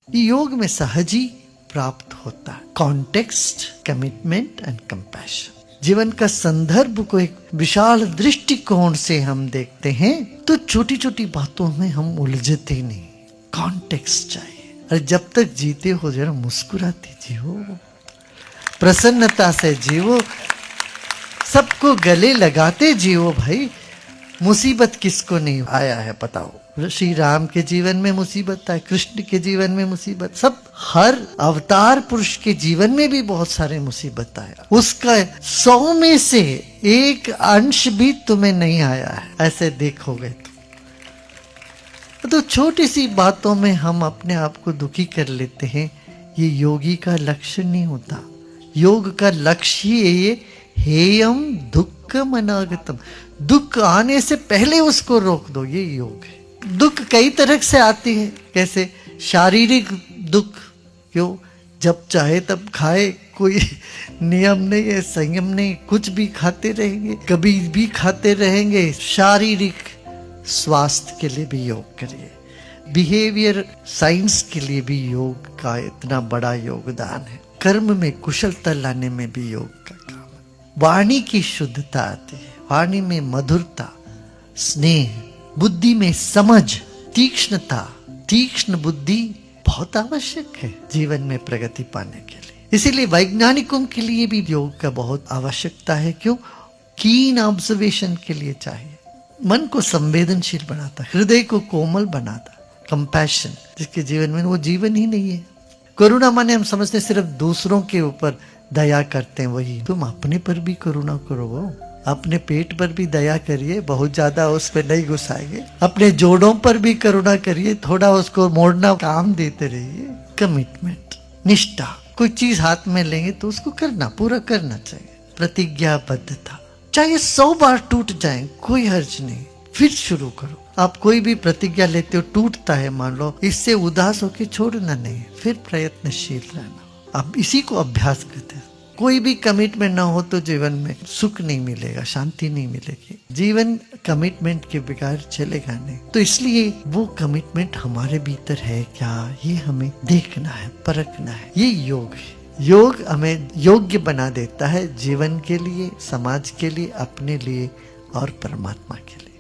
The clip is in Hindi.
योग में सहज ही प्राप्त होता है। Context, commitment and compassion. जीवन का संदर्भ को एक विशाल दृष्टिकोण से हम देखते हैं तो छोटी छोटी बातों में हम उलझते नहीं। कॉन्टेक्स्ट चाहिए। और जब तक जीते हो जरा मुस्कुराते जियो, प्रसन्नता से जियो, सबको गले लगाते जियो। भाई मुसीबत किसको नहीं आया है बताओ। श्री राम के जीवन में मुसीबत है, कृष्ण के जीवन में मुसीबत, सब हर अवतार पुरुष के जीवन में भी बहुत सारे मुसीबत आया। उसका 100 में से 1 अंश भी तुम्हें नहीं आया है, ऐसे देखोगे तो छोटी सी बातों में हम अपने आप को दुखी कर लेते हैं। ये योगी का लक्ष्य नहीं होता। योग का लक्ष्य ही ये हेयम दुक्खम अनागतम, दुख आने से पहले उसको रोक दो, ये योग है। दुख कई तरह से आती है, कैसे शारीरिक दुख, क्यों जब चाहे तब खाए, कोई नियम नहीं है, संयम नहीं, कुछ भी खाते रहेंगे, कभी भी खाते रहेंगे। शारीरिक स्वास्थ्य के लिए भी योग करिए। बिहेवियर साइंस के लिए भी योग का इतना बड़ा योगदान है। कर्म में कुशलता लाने में भी योग का काम है। वाणी की शुद्धता आती है, वाणी में मधुरता, स्नेह, बुद्धि में समझ, तीक्ष्णता, तीक्ष्ण बुद्धि बहुत आवश्यक है जीवन में प्रगति पाने के लिए। इसीलिए वैज्ञानिकों के लिए भी योग का बहुत आवश्यकता है। क्यों? कीन ऑब्जर्वेशन के लिए चाहिए। मन को संवेदनशील बनाता, हृदय को कोमल बनाता। कंपैशन, जिसके जीवन में वो जीवन ही नहीं है। करुणा माने हम समझते सिर्फ दूसरों के ऊपर दया करते हैं, वही। तुम अपने पर भी करुणा करो, अपने पेट पर भी दया करिए, बहुत ज्यादा उस पर नहीं घुसाएंगे। अपने जोड़ों पर भी करुणा करिए, थोड़ा उसको मोड़ना काम देते रहिए। कमिटमेंट, निष्ठा, कोई चीज हाथ में लेंगे तो उसको करना, पूरा करना चाहिए। प्रतिज्ञाबद्धता, चाहे 100 बार टूट जाए कोई हर्ज नहीं, फिर शुरू करो। आप कोई भी प्रतिज्ञा लेते हो, टूटता है मान लो, इससे उदास होकर छोड़ना नहीं, फिर प्रयत्नशील रहना। अब इसी को अभ्यास करते हैं। कोई भी कमिटमेंट ना हो तो जीवन में सुख नहीं मिलेगा, शांति नहीं मिलेगी। जीवन कमिटमेंट के बगैर चलेगा नहीं। तो इसलिए वो कमिटमेंट हमारे भीतर है क्या, ये हमें देखना है, परखना है। ये योग है। योग हमें योग्य बना देता है जीवन के लिए, समाज के लिए, अपने लिए और परमात्मा के लिए।